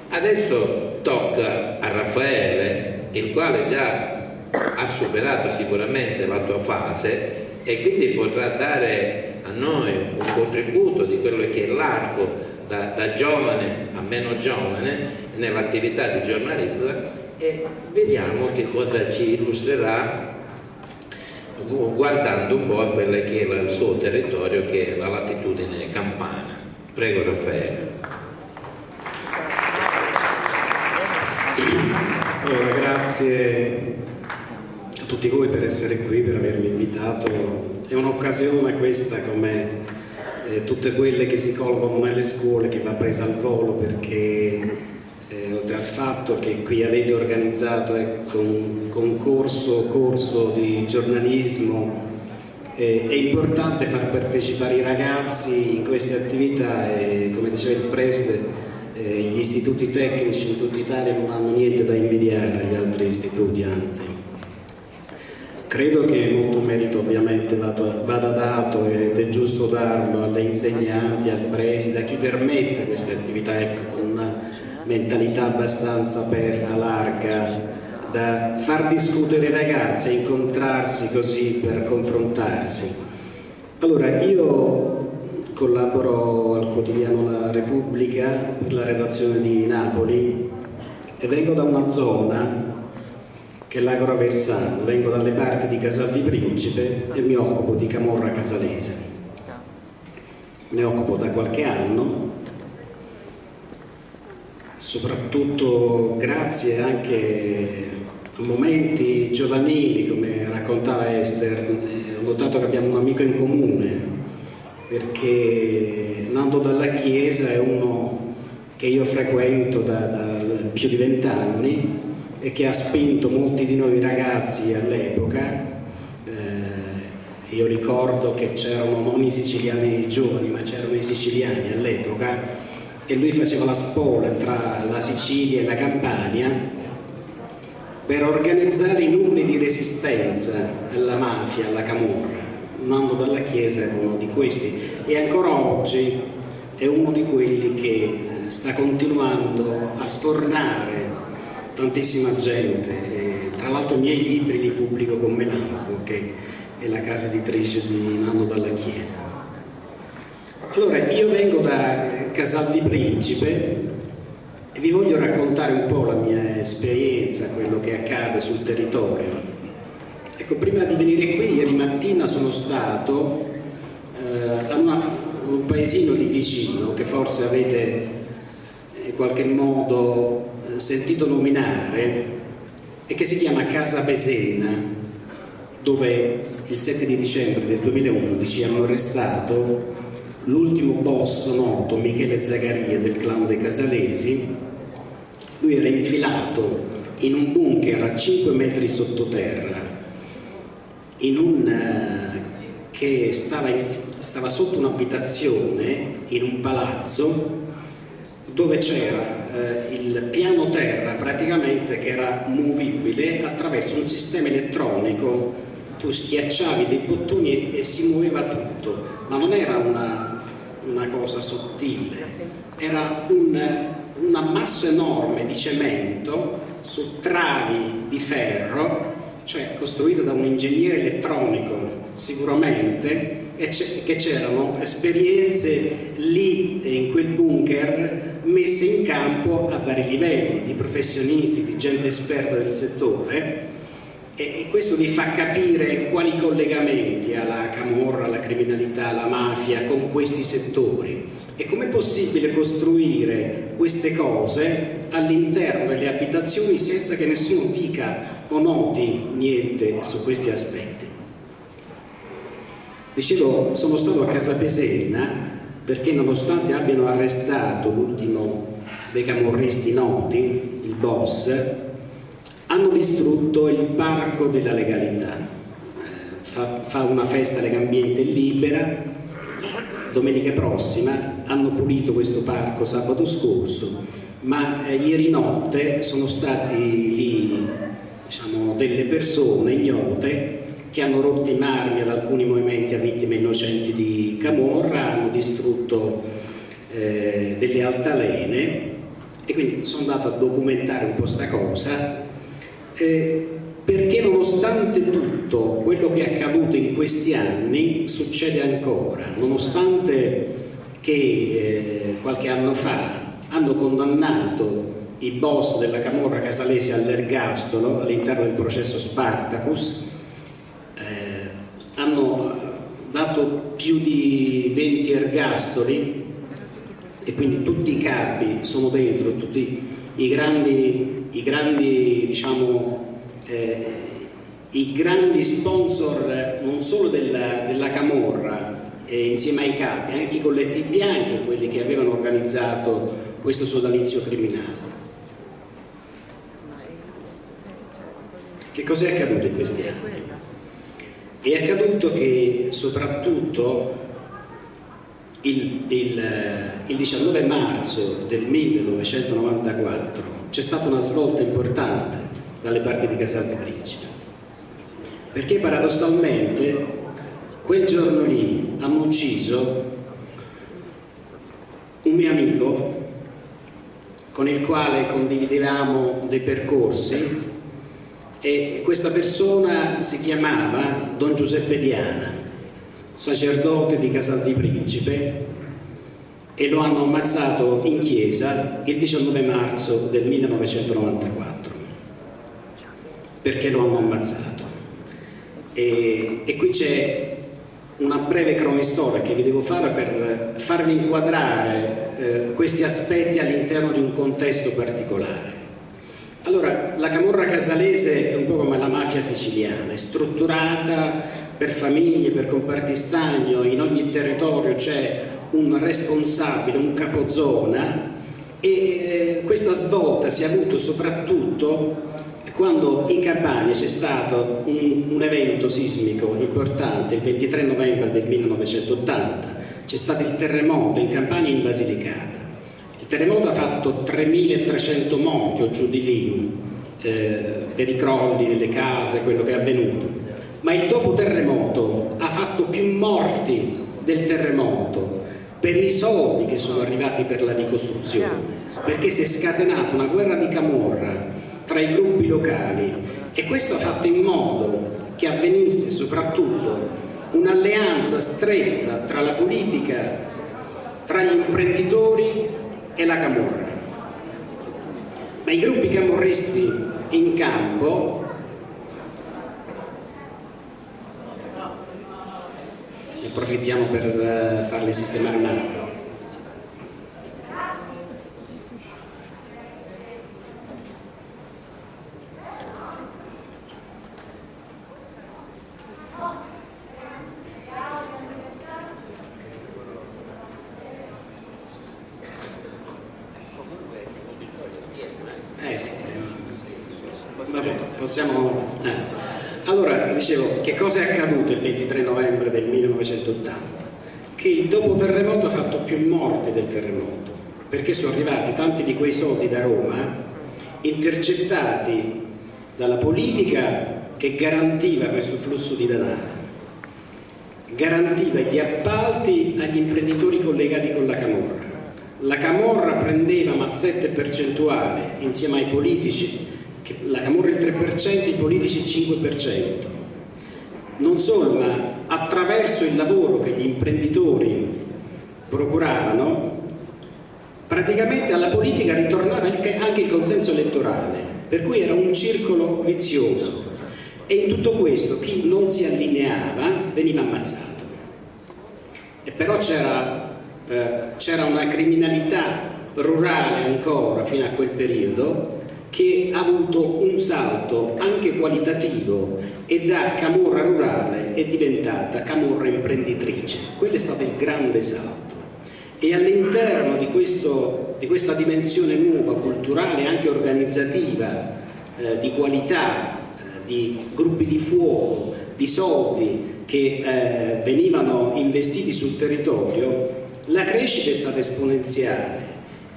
Adesso tocca a Raffaele, il quale già ha superato sicuramente la tua fase e quindi potrà dare a noi un contributo di quello che è l'arco da giovane a meno giovane nell'attività di giornalismo, e vediamo che cosa ci illustrerà guardando un po' a quello che è il suo territorio, che è la latitudine campana. Prego Raffaele. Allora, grazie a tutti voi per essere qui, per avermi invitato. È un'occasione questa, come tutte quelle che si colgono nelle scuole, che va presa al volo, perché oltre al fatto che qui avete organizzato un corso di giornalismo, è importante far partecipare i ragazzi in queste attività e, come diceva il preside, gli istituti tecnici in tutta Italia non hanno niente da invidiare agli altri istituti, anzi. Credo che molto merito ovviamente vada dato, ed è giusto darlo, alle insegnanti, al preside, a chi permette queste attività, ecco, con una mentalità abbastanza aperta, larga, da far discutere i ragazzi e incontrarsi così per confrontarsi. Allora, io collaboro al quotidiano La Repubblica per la redazione di Napoli e vengo da una zona che è l'Agro Aversano, vengo dalle parti di Casal di Principe e mi occupo di camorra casalese. Ne occupo da qualche anno, soprattutto grazie anche a momenti giovanili, come raccontava Esther. Ho notato che abbiamo un amico in comune, perché Nando Dalla Chiesa è uno che io frequento da più di 20 anni e che ha spinto molti di noi ragazzi all'epoca. Io ricordo che c'erano non i siciliani giovani, ma c'erano i siciliani all'epoca, e lui faceva la spola tra la Sicilia e la Campania per organizzare i nuclei di resistenza alla mafia, alla camorra. Nando Dalla Chiesa era uno di questi e ancora oggi è uno di quelli che sta continuando a sfornare tantissima gente. Tra l'altro i miei libri li pubblico con Melampo, che è la casa editrice di Nando Dalla Chiesa. Allora, io vengo da Casal di Principe e vi voglio raccontare un po' la mia esperienza, quello che accade sul territorio. Ecco, prima di venire qui, ieri mattina sono stato a un paesino lì vicino, che forse avete in qualche modo sentito nominare, e che si chiama Casa Besenna, dove il 7 di dicembre del 2011 hanno arrestato l'ultimo boss noto, Michele Zagaria, del clan dei Casalesi. Lui era infilato in un bunker a 5 metri sottoterra, che stava sotto un'abitazione in un palazzo dove c'era il piano terra praticamente che era movibile attraverso un sistema elettronico. Tu schiacciavi dei bottoni e si muoveva tutto, ma non era una cosa sottile, era un ammasso enorme di cemento su travi di ferro, cioè costruito da un ingegnere elettronico sicuramente, e che c'erano esperienze lì in quel bunker messe in campo a vari livelli, di professionisti, di gente esperta del settore, e questo vi fa capire quali collegamenti ha la camorra, la criminalità, la mafia con questi settori, e com'è possibile costruire queste cose all'interno delle abitazioni senza che nessuno dica o noti niente su questi aspetti. Dicevo, sono stato a Casa Besenna perché, nonostante abbiano arrestato l'ultimo dei camorristi noti, il boss, hanno distrutto il parco della legalità. Fa una festa Legambiente Libera, domenica prossima. Hanno pulito questo parco sabato scorso, ma ieri notte sono stati lì, diciamo, delle persone ignote che hanno rotto i marmi ad alcuni movimenti a vittime innocenti di camorra, hanno distrutto delle altalene e quindi sono andato a documentare un po' sta cosa, perché nonostante tutto quello che è accaduto in questi anni succede ancora, nonostante che qualche anno fa hanno condannato i boss della camorra casalese all'ergastolo all'interno del processo Spartacus, hanno dato più di 20 ergastoli e quindi tutti i capi sono dentro, tutti i grandi diciamo, i grandi sponsor non solo della camorra, insieme ai capi, anche i colletti bianchi, quelli che avevano organizzato questo sodalizio criminale. Che cos'è accaduto in questi anni? È accaduto che soprattutto il 19 marzo del 1994 c'è stata una svolta importante dalle parti di Casal di Principe, perché paradossalmente quel giorno lì hanno ucciso un mio amico con il quale condividevamo dei percorsi, e questa persona si chiamava Don Giuseppe Diana, sacerdote di Casal di Principe, e lo hanno ammazzato in chiesa il 19 marzo del 1994. Perché lo hanno ammazzato? E qui c'è una breve cronistoria che vi devo fare per farvi inquadrare questi aspetti all'interno di un contesto particolare. Allora, la camorra casalese è un po' come la mafia siciliana, è strutturata per famiglie, per comparti stagno, in ogni territorio c'è un responsabile, un capozona, e questa svolta si è avuta soprattutto quando in Campania c'è stato un evento sismico importante, il 23 novembre del 1980, c'è stato il terremoto in Campania e in Basilicata. Il terremoto ha fatto 3.300 morti o giù di lì, per i crolli delle case, quello che è avvenuto, ma il dopo terremoto ha fatto più morti del terremoto per i soldi che sono arrivati per la ricostruzione, perché si è scatenata una guerra di camorra tra i gruppi locali, e questo ha fatto in modo che avvenisse soprattutto un'alleanza stretta tra la politica, tra gli imprenditori e la camorra. Ma i gruppi camorristi in campo ne approfittiamo per farli sistemare un attimo. Sì. Vabbè, possiamo... Allora, dicevo, che cosa è accaduto il 23 novembre del 1980? Che il dopo terremoto ha fatto più morti del terremoto, perché sono arrivati tanti di quei soldi da Roma, intercettati dalla politica che garantiva questo flusso di denaro, garantiva gli appalti agli imprenditori collegati con la camorra. La camorra prendeva mazzette percentuali insieme ai politici, la camorra il 3%, i politici il 5%. Non solo, ma attraverso il lavoro che gli imprenditori procuravano, praticamente alla politica ritornava anche il consenso elettorale, per cui era un circolo vizioso, e in tutto questo chi non si allineava veniva ammazzato. E però c'era una criminalità rurale ancora fino a quel periodo che ha avuto un salto anche qualitativo, e da camorra rurale è diventata camorra imprenditrice. Quello è stato il grande salto, e all'interno di questa dimensione nuova, culturale e anche organizzativa, di qualità, di gruppi di fuoco, di soldi che venivano investiti sul territorio, la crescita è stata esponenziale,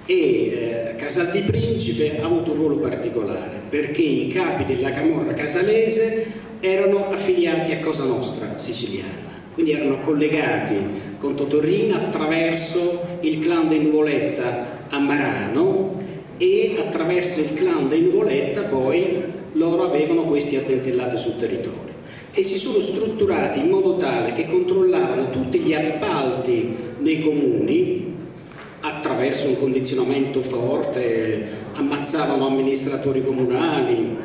e Casal di Principe ha avuto un ruolo particolare, perché i capi della camorra casalese erano affiliati a Cosa Nostra siciliana, quindi erano collegati con Totorrina attraverso il clan dei Nuvoletta a Marano, e attraverso il clan dei Nuvoletta poi loro avevano questi addentellati sul territorio e si sono strutturati in modo tale che controllavano tutti gli appalti nei comuni attraverso un condizionamento forte, ammazzavano amministratori comunali,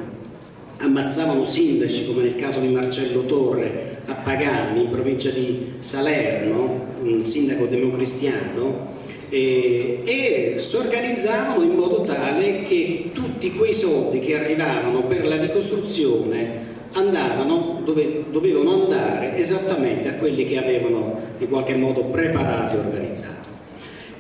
ammazzavano sindaci, come nel caso di Marcello Torre a Pagani, in provincia di Salerno, un sindaco democristiano, e si organizzavano in modo tale che tutti quei soldi che arrivavano per la ricostruzione dovevano andare esattamente a quelli che avevano in qualche modo preparato e organizzato.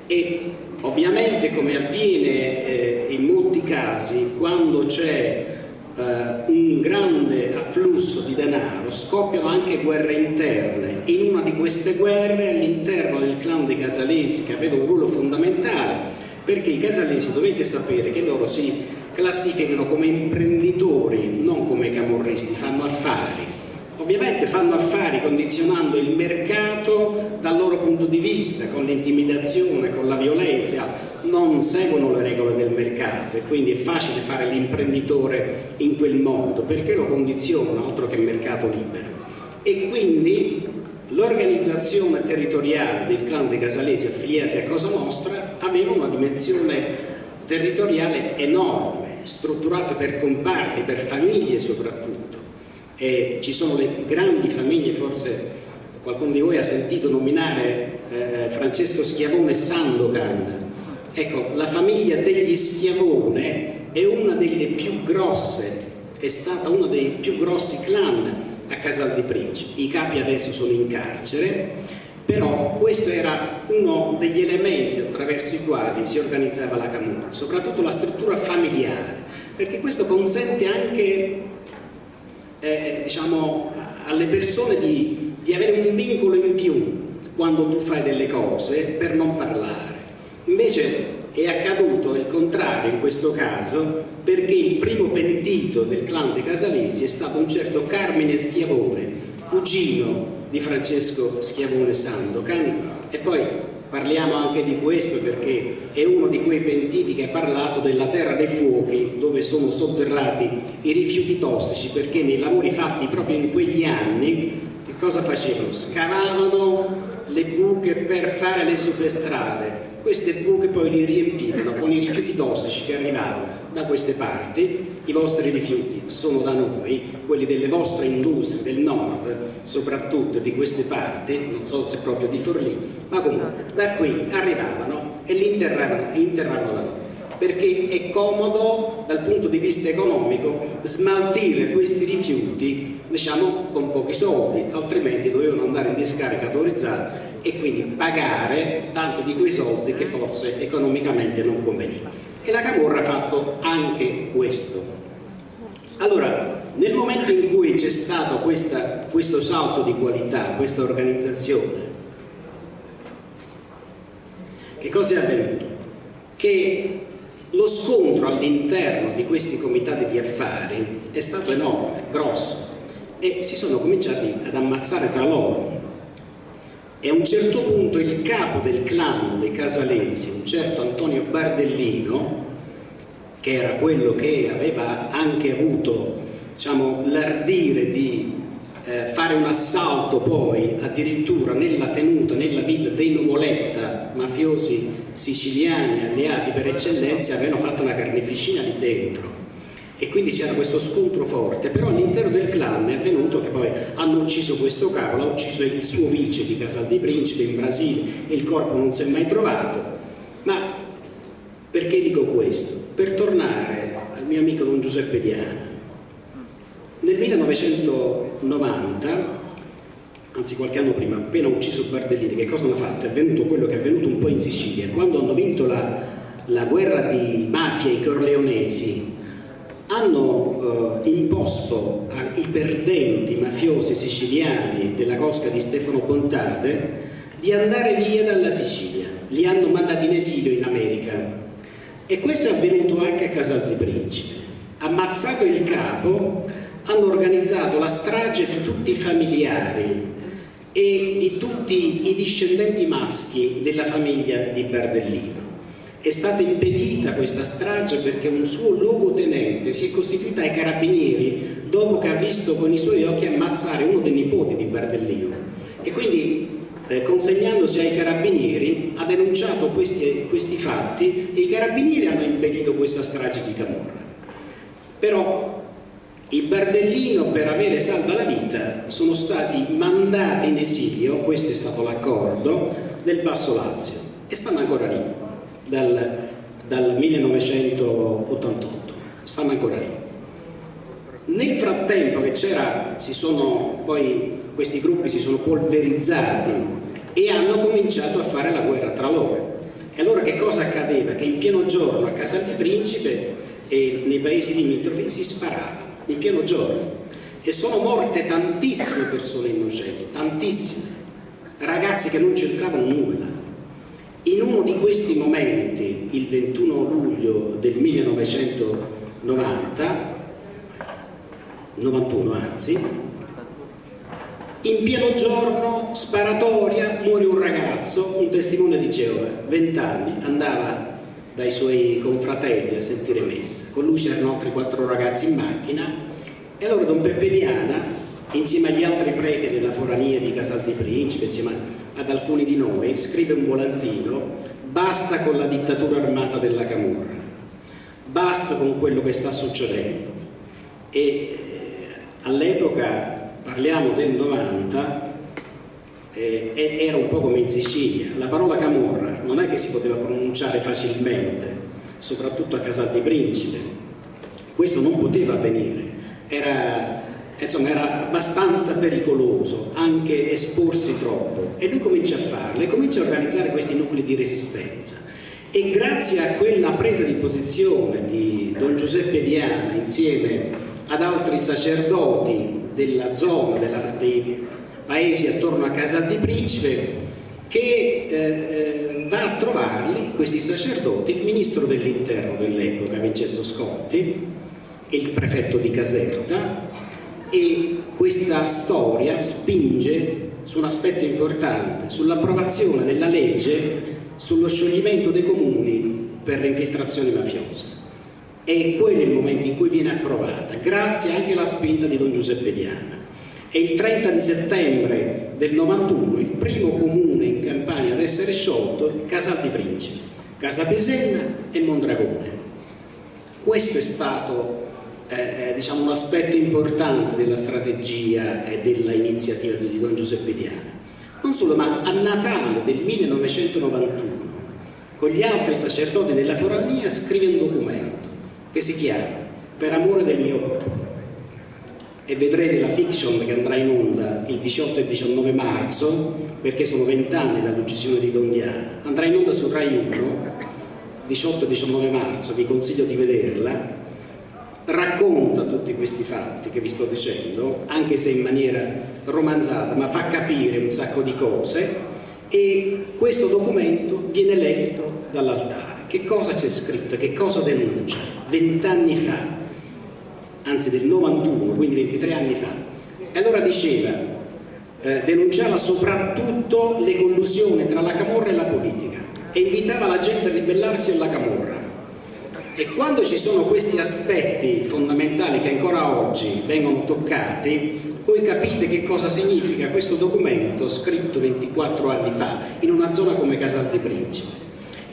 E ovviamente, come avviene in molti casi, quando c'è un grande afflusso di denaro, scoppiano anche guerre interne. In una di queste guerre, all'interno del clan dei Casalesi, che aveva un ruolo fondamentale, perché i Casalesi, dovete sapere che loro si classificano come imprenditori, non come camorristi, fanno affari. Ovviamente fanno affari condizionando il mercato dal loro punto di vista, con l'intimidazione, con la violenza, non seguono le regole del mercato e quindi è facile fare l'imprenditore in quel modo perché lo condizionano, altro che mercato libero. E quindi l'organizzazione territoriale del clan dei Casalesi affiliati a Cosa Nostra aveva una dimensione territoriale enorme, strutturata per comparti, per famiglie soprattutto. E ci sono le grandi famiglie, forse qualcuno di voi ha sentito nominare Francesco Schiavone Sandokan. Ecco, la famiglia degli Schiavone è una delle più grosse, è stata uno dei più grossi clan a Casal di Principe. I capi adesso sono in carcere, però questo era uno degli elementi attraverso i quali si organizzava la camorra, soprattutto la struttura familiare, perché questo consente anche diciamo, alle persone di avere un vincolo in più quando tu fai delle cose per non parlare. Invece è accaduto il contrario in questo caso, perché il primo pentito del clan dei Casalesi è stato un certo Carmine Schiavone, cugino di Francesco Schiavone Sandokan, e poi parliamo anche di questo perché è uno di quei pentiti che ha parlato della terra dei fuochi, dove sono sotterrati i rifiuti tossici, perché nei lavori fatti proprio in quegli anni che cosa facevano? Scavavano le buche per fare le superstrade. Queste buche poi li riempivano con i rifiuti tossici che arrivavano da queste parti. I vostri rifiuti sono da noi, quelli delle vostre industrie del nord, soprattutto di queste parti, non so se proprio di Forlì, ma comunque da qui arrivavano e li interravano da noi, perché è comodo dal punto di vista economico smaltire questi rifiuti, diciamo, con pochi soldi, altrimenti dovevano andare in discarica autorizzata e quindi pagare tanti di quei soldi che forse economicamente non conveniva. E la camorra ha fatto anche questo. Allora, nel momento in cui c'è stato questo salto di qualità, questa organizzazione, che cosa è avvenuto? Che lo scontro all'interno di questi comitati di affari è stato enorme, grosso, e si sono cominciati ad ammazzare tra loro. E a un certo punto il capo del clan dei Casalesi, un certo Antonio Bardellino, che era quello che aveva anche avuto, diciamo, l'ardire di fare un assalto poi addirittura nella tenuta, nella villa dei Nuvoletta, mafiosi siciliani alleati per eccellenza, avevano fatto una carneficina lì dentro. E quindi c'era questo scontro forte, però all'interno del clan è avvenuto che poi hanno ucciso questo capo, l'ha ucciso il suo vice di Casal di Principe in Brasile e il corpo non si è mai trovato. Ma perché dico questo? Per tornare al mio amico Don Giuseppe Diana. Nel 1990, anzi qualche anno prima, appena ucciso Bardellini, che cosa hanno fatto? È avvenuto quello che è avvenuto un po' in Sicilia. Quando hanno vinto la guerra di mafia, i corleonesi hanno imposto ai perdenti mafiosi siciliani della cosca di Stefano Bontade di andare via dalla Sicilia. Li hanno mandati in esilio in America. E questo è avvenuto anche a Casal di Principe. Ammazzato il capo, hanno organizzato la strage di tutti i familiari e di tutti i discendenti maschi della famiglia di Bardellino. è stata impedita questa strage perché un suo luogotenente si è costituito ai carabinieri dopo che ha visto con i suoi occhi ammazzare uno dei nipoti di Bardellino, e quindi consegnandosi ai carabinieri ha denunciato questi fatti, e i carabinieri hanno impedito questa strage di Camorra. Però i Bardellino, per avere salva la vita, sono stati mandati in esilio, questo è stato l'accordo, del Basso Lazio, e stanno ancora lì dal 1988, stanno ancora lì. Nel frattempo che poi questi gruppi si sono polverizzati e hanno cominciato a fare la guerra tra loro. E allora che cosa accadeva? Che in pieno giorno a Casal di Principe e nei paesi limitrofi si sparava, in pieno giorno, e sono morte tantissime persone innocenti, tantissime, ragazzi che non c'entravano nulla. In uno di questi momenti, il 21 luglio del 91 anzi, in pieno giorno, sparatoria, muore un ragazzo, un testimone di Geova, 20 anni, andava dai suoi confratelli a sentire messa. Con lui c'erano altri 4 ragazzi in macchina, e allora Don Peppe Diana, insieme agli altri preti della forania di Casal di Principe, insieme ad alcuni di noi, scrive un volantino: basta con la dittatura armata della Camorra, basta con quello che sta succedendo. E all'epoca, parliamo del 90, era un po' come in Sicilia, la parola Camorra non è che si poteva pronunciare facilmente, soprattutto a Casal di Principe. Questo non poteva avvenire, era abbastanza pericoloso anche esporsi troppo, e lui comincia a farlo e comincia a organizzare questi nuclei di resistenza, e grazie a quella presa di posizione di Don Giuseppe Diana insieme ad altri sacerdoti della zona, dei paesi attorno a Casal di Principe, che va a trovarli, questi sacerdoti, il ministro dell'interno dell'epoca Vincenzo Scotti e il prefetto di Caserta, e questa storia spinge su un aspetto importante, sull'approvazione della legge sullo scioglimento dei comuni per le infiltrazioni mafiose. E quello è il momento in cui viene approvata, grazie anche alla spinta di Don Giuseppe Diana. E il 30 di settembre del 91 il primo comune in Campania ad essere sciolto è Casal di Principe, Casapesenna e Mondragone. Questo è stato un aspetto importante della strategia e dell'iniziativa di Don Giuseppe Diana. Non solo, ma a Natale del 1991 con gli altri sacerdoti della forania scrive un documento che si chiama Per amore del mio popolo, e vedrete la fiction che andrà in onda il 18 e 19 marzo, perché sono 20 anni dall'uccisione di Don Diana, andrà in onda su Rai 1 18 e 19 marzo, vi consiglio di vederla. Racconta tutti questi fatti che vi sto dicendo, anche se in maniera romanzata, ma fa capire un sacco di cose, e questo documento viene letto dall'altare. Che cosa c'è scritto? Che cosa denuncia? 20 anni fa, anzi del 91, quindi 23 anni fa. E allora diceva, denunciava soprattutto le collusioni tra la Camorra e la politica, e invitava la gente a ribellarsi alla Camorra. E quando ci sono questi aspetti fondamentali che ancora oggi vengono toccati, voi capite che cosa significa questo documento scritto 24 anni fa in una zona come Casal di Principe.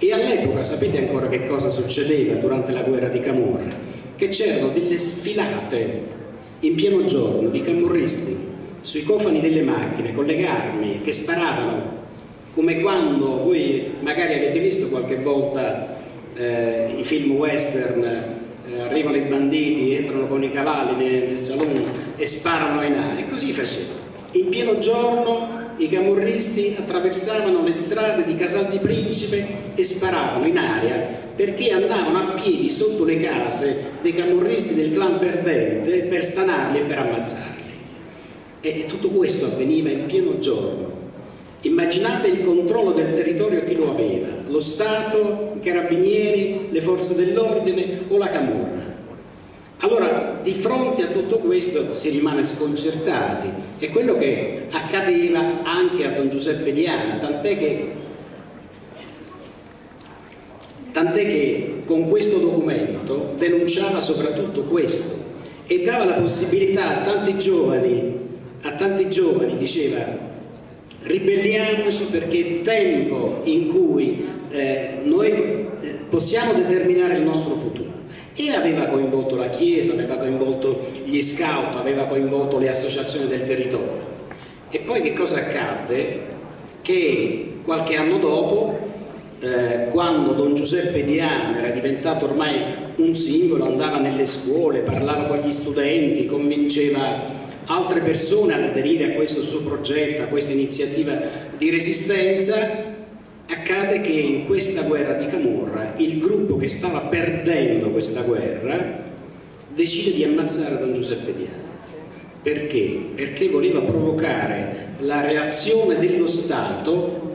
E all'epoca sapete ancora che cosa succedeva durante la guerra di Camorra? Che c'erano delle sfilate in pieno giorno di camorristi sui cofani delle macchine con le armi che sparavano, come quando voi magari avete visto qualche volta i film western, arrivano i banditi, entrano con i cavalli nel salone e sparano in aria, e così facevano. In pieno giorno i camorristi attraversavano le strade di Casal di Principe e sparavano in aria, perché andavano a piedi sotto le case dei camorristi del clan perdente per stanarli e per ammazzarli. E tutto questo avveniva in pieno giorno. Immaginate il controllo del territorio chi lo aveva: lo Stato, i carabinieri, le forze dell'ordine o la Camorra. Allora, di fronte a tutto questo si rimane sconcertati, è quello che accadeva anche a Don Giuseppe Diana, tant'è che tant'è che con questo documento denunciava soprattutto questo e dava la possibilità a tanti giovani, diceva: ribelliamoci perché è tempo in cui noi possiamo determinare il nostro futuro. E aveva coinvolto la Chiesa, aveva coinvolto gli scout, aveva coinvolto le associazioni del territorio. E poi che cosa accadde? Che qualche anno dopo, quando Don Giuseppe Diana era diventato ormai un simbolo, andava nelle scuole, parlava con gli studenti, convinceva altre persone ad aderire a questo suo progetto, a questa iniziativa di resistenza, accade che in questa guerra di Camorra il gruppo che stava perdendo questa guerra decide di ammazzare Don Giuseppe Diana. Perché? Perché voleva provocare la reazione dello Stato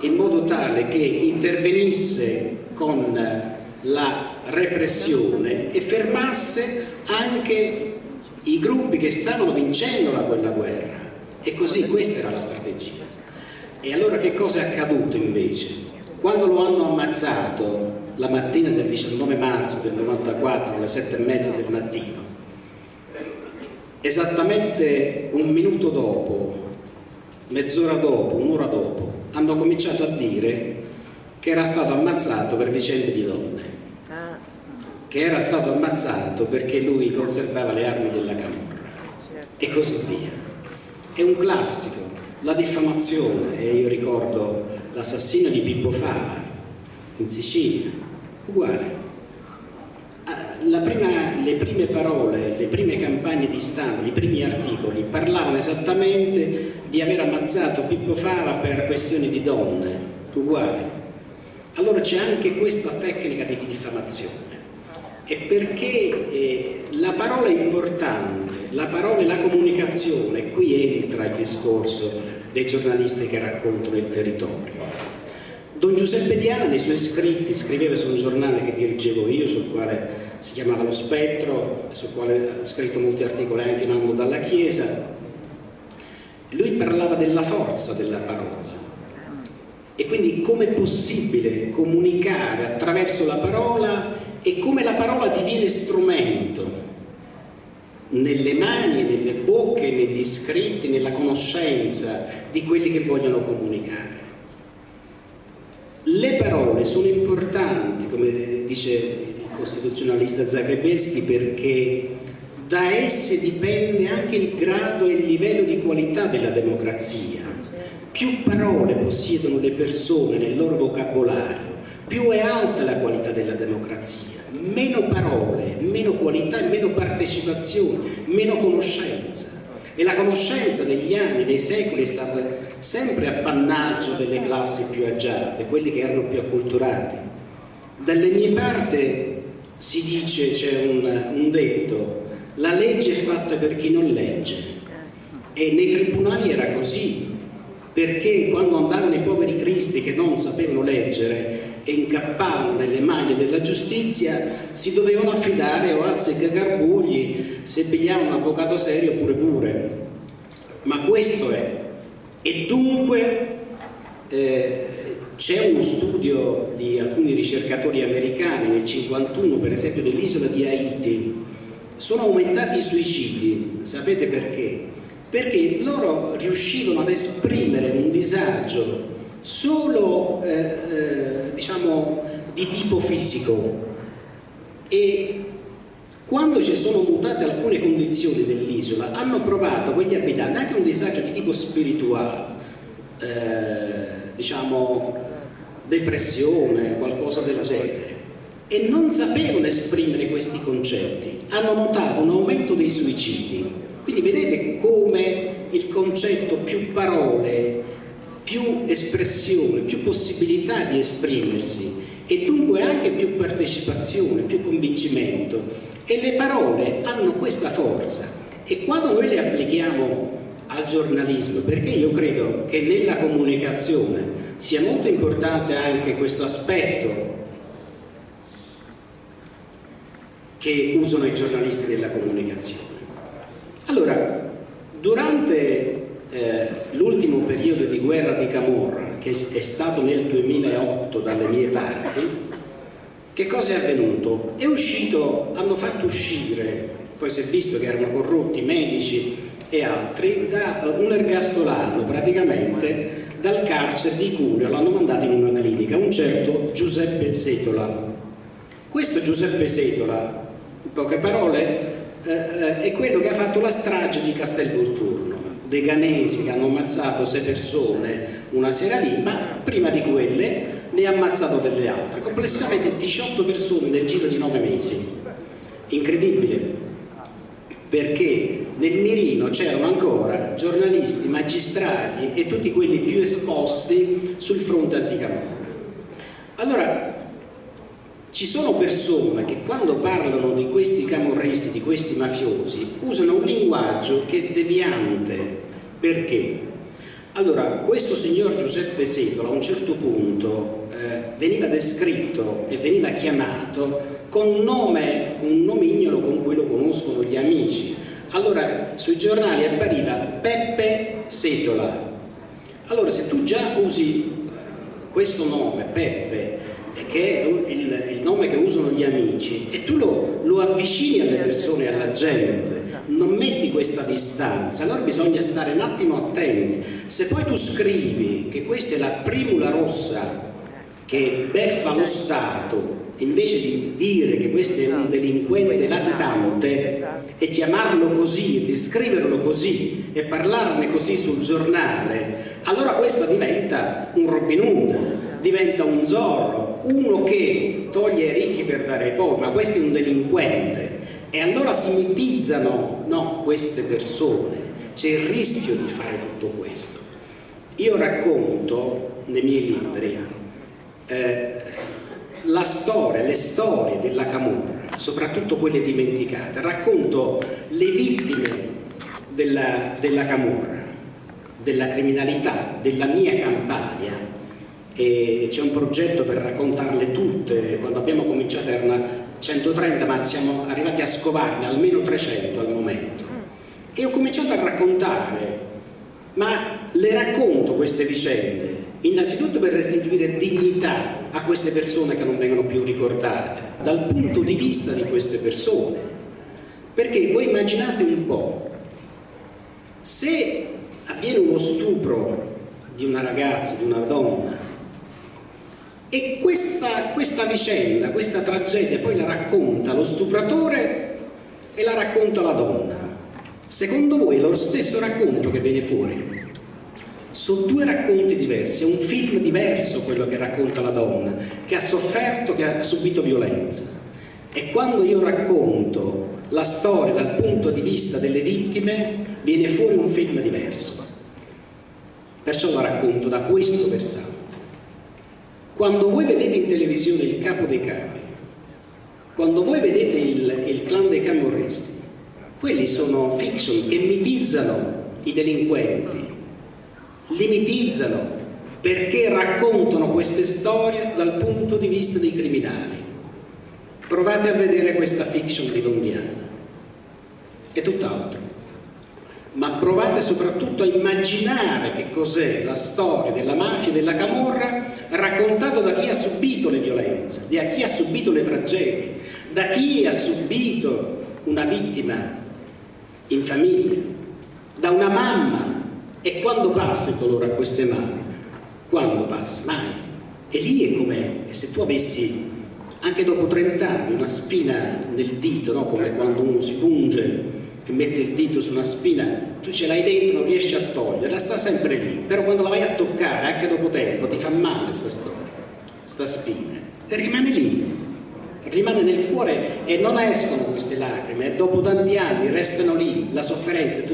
in modo tale che intervenisse con la repressione e fermasse anche i gruppi che stavano vincendo quella guerra. E così questa era la strategia. E allora che cosa è accaduto invece? Quando lo hanno ammazzato la mattina del 19 marzo del 94 alle 7:30 del mattino, esattamente un minuto dopo, mezz'ora dopo, un'ora dopo, hanno cominciato a dire che era stato ammazzato per vicende di donne, che era stato ammazzato perché lui conservava le armi della Camorra e così via. È un classico, la diffamazione, e io ricordo l'assassinio di Pippo Fava in Sicilia, uguale. Le prime parole, le prime campagne di stampa, i primi articoli parlavano esattamente di aver ammazzato Pippo Fava per questioni di donne, uguale. Allora c'è anche questa tecnica di diffamazione. E perché la parola è importante, la parola è la comunicazione, qui entra il discorso dei giornalisti che raccontano il territorio. Don Giuseppe Diana nei suoi scritti scriveva su un giornale che dirigevo io, sul quale si chiamava Lo Spettro, sul quale ha scritto molti articoli anche in anno dalla Chiesa. Lui parlava della forza della parola e quindi come è possibile comunicare attraverso la parola e come la parola diviene strumento nelle mani, nelle bocche, negli scritti, nella conoscenza di quelli che vogliono comunicare. Le parole sono importanti, come dice il costituzionalista Zagrebelsky, perché da esse dipende anche il grado e il livello di qualità della democrazia. Più parole possiedono le persone nel loro vocabolario, più è alta la qualità della democrazia. Meno parole, meno qualità e meno partecipazione, meno conoscenza. E la conoscenza negli anni, nei secoli, è stata sempre appannaggio delle classi più agiate, quelli che erano più acculturati. Dalle mie parti si dice, c'è un detto: la legge è fatta per chi non legge. E nei tribunali era così, perché quando andavano i poveri cristi che non sapevano leggere e incappavano nelle maglie della giustizia, si dovevano affidare o azzeccagarbugli se pigliavano un avvocato serio pure. Ma questo è. E dunque c'è uno studio di alcuni ricercatori americani nel 1951, per esempio, dell'isola di Haiti. Sono aumentati i suicidi, sapete perché? Perché loro riuscivano ad esprimere un disagio solo diciamo di tipo fisico, e quando ci sono mutate alcune condizioni dell'isola hanno provato quegli abitanti anche un disagio di tipo spirituale, diciamo depressione, qualcosa del genere, e non sapevano esprimere questi concetti, hanno notato un aumento dei suicidi. Quindi vedete come il concetto più parole, più espressione, più possibilità di esprimersi e dunque anche più partecipazione, più convincimento, e le parole hanno questa forza. E quando noi le applichiamo al giornalismo, perché io credo che nella comunicazione sia molto importante anche questo aspetto che usano i giornalisti nella comunicazione. Allora, durante l'ultimo periodo di guerra di Camorra, che è stato nel 2008 dalle mie parti, che cosa è avvenuto? È uscito, hanno fatto uscire, poi si è visto che erano corrotti medici e altri, da un ergastolano praticamente dal carcere di Cuneo, l'hanno mandato in una clinica, un certo Giuseppe Setola. Questo Giuseppe Setola, in poche parole, è quello che ha fatto la strage di Castelvolturno, dei ghanesi che hanno ammazzato 6 persone una sera lì, ma prima di quelle ne ha ammazzato delle altre, complessivamente 18 persone nel giro di 9 mesi. Incredibile, perché nel mirino c'erano ancora giornalisti, magistrati e tutti quelli più esposti sul fronte anticamorra. Allora, ci sono persone che quando parlano di questi camorristi, di questi mafiosi, usano un linguaggio che è deviante. Perché? Allora, questo signor Giuseppe Setola a un certo punto veniva descritto e veniva chiamato con un nomignolo con cui lo conoscono gli amici. Allora, sui giornali appariva Peppe Setola. Allora, se tu già usi questo nome, Peppe, che è il nome che usano gli amici, e tu lo avvicini alle persone, alla gente, non metti questa distanza, allora bisogna stare un attimo attenti. Se poi tu scrivi che questa è la primula rossa che beffa lo Stato, invece di dire che questo è un delinquente latitante e chiamarlo così e descriverlo così e parlarne così sul giornale, allora questo diventa un Robin Hood, diventa un Zorro, uno che toglie ai ricchi per dare ai poveri, ma questo è un delinquente. E allora si mitizzano, no, queste persone, c'è il rischio di fare tutto questo. Io racconto nei miei libri la storia, le storie della camorra, soprattutto quelle dimenticate, racconto le vittime della camorra, della criminalità, della mia Campania, e c'è un progetto per raccontarle tutte. Quando abbiamo cominciato erano 130, ma siamo arrivati a scovarne almeno 300 al momento, e ho cominciato a raccontare, ma le racconto queste vicende innanzitutto per restituire dignità a queste persone che non vengono più ricordate dal punto di vista di queste persone, perché voi immaginate un po', se avviene uno stupro di una ragazza, di una donna, e questa vicenda, questa tragedia poi la racconta lo stupratore e la racconta la donna, secondo voi è lo stesso racconto che viene fuori? Sono 2 racconti diversi, è un film diverso quello che racconta la donna, che ha sofferto, che ha subito violenza. E quando io racconto la storia dal punto di vista delle vittime, viene fuori un film diverso. Perciò la racconto da questo versante. Quando voi vedete in televisione il Capo dei Capi, quando voi vedete il clan dei camorristi, quelli sono fiction che mitizzano i delinquenti, li mitizzano perché raccontano queste storie dal punto di vista dei criminali. Provate a vedere questa fiction di Dondiana, è tutt'altro. Ma provate soprattutto a immaginare che cos'è la storia della mafia e della camorra raccontata da chi ha subito le violenze, da chi ha subito le tragedie, da chi ha subito una vittima in famiglia, da una mamma. E quando passa il dolore a queste mamme? Quando passa? Mai. E lì è come se tu avessi, anche dopo 30 anni, una spina nel dito, no? Come quando uno si punge e mette il dito su una spina, tu ce l'hai dentro, non riesci a toglierla, sta sempre lì, però quando la vai a toccare, anche dopo tempo, ti fa male questa storia, questa spina, e rimane lì, rimane nel cuore e non escono queste lacrime, e dopo tanti anni restano lì, la sofferenza è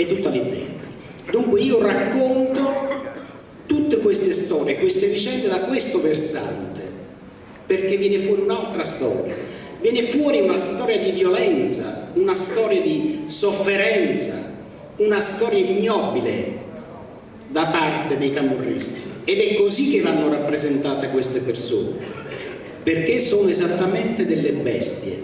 tutta lì dentro. Dunque io racconto tutte queste storie, queste vicende da questo versante, perché viene fuori un'altra storia, viene fuori una storia di violenza, una storia di sofferenza, una storia ignobile da parte dei camorristi. Ed è così che vanno rappresentate queste persone, perché sono esattamente delle bestie.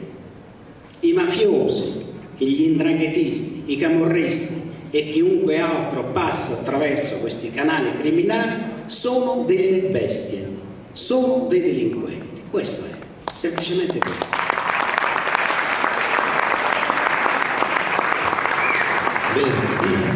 I mafiosi, gli 'ndranghetisti, i camorristi e chiunque altro passa attraverso questi canali criminali sono delle bestie, sono dei delinquenti. Questo è. Semplicemente questo. Bene.